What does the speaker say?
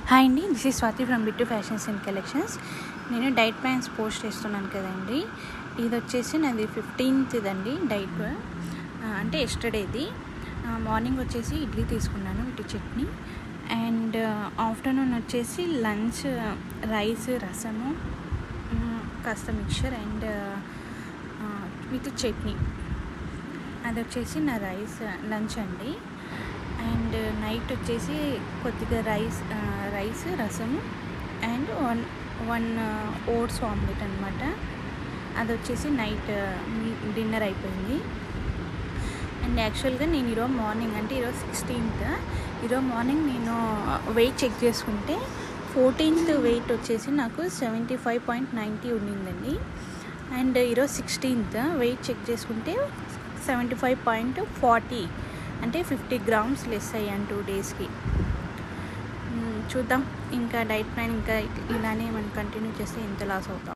Hi అండి, this is Swathi from Bittu fashions and collections. నేను diet plans post చేస్తున్నాను కదండి. ఇది వచ్చేసి నాది 15th అండి డైట్, అంటే ఎస్టర్డేది. మార్నింగ్ వచ్చేసి ఇడ్లీ తీసుకున్నాను ఇటు చట్నీ, అండ్ ఆఫ్టర్నూన్ వచ్చేసి లంచ్ రైస్, రసము, కాస్త మిక్చర్ అండ్ విత్ చట్నీ. అది వచ్చేసి నా లంచ్ అండి. అండ్ నైట్ వచ్చేసి కొద్దిగా రైస్ రసము అండ్ వన్ ఓట్స్ ఆమ్లెట్ అనమాట. అది వచ్చేసి నైట్ డిన్నర్ అయిపోయింది. అండ్ యాక్చువల్గా నేను ఈరోజు మార్నింగ్, అంటే ఈరోజు 16th, ఈరోజు మార్నింగ్ నేను వెయిట్ చెక్ చేసుకుంటే 14th వెయిట్ వచ్చేసి నాకు 75.90 ఉండిందండి. అండ్ ఈరోజు 16th వెయిట్ చెక్ చేసుకుంటే 75.40, అంటే 50 grams లెస్ అయ్యాను 2 daysకి. చూద్దాం, ఇంకా డైట్ ప్లాన్ ఇంకా ఇలానే మనం కంటిన్యూ చేస్తే ఎంత లాస్ అవుతాం.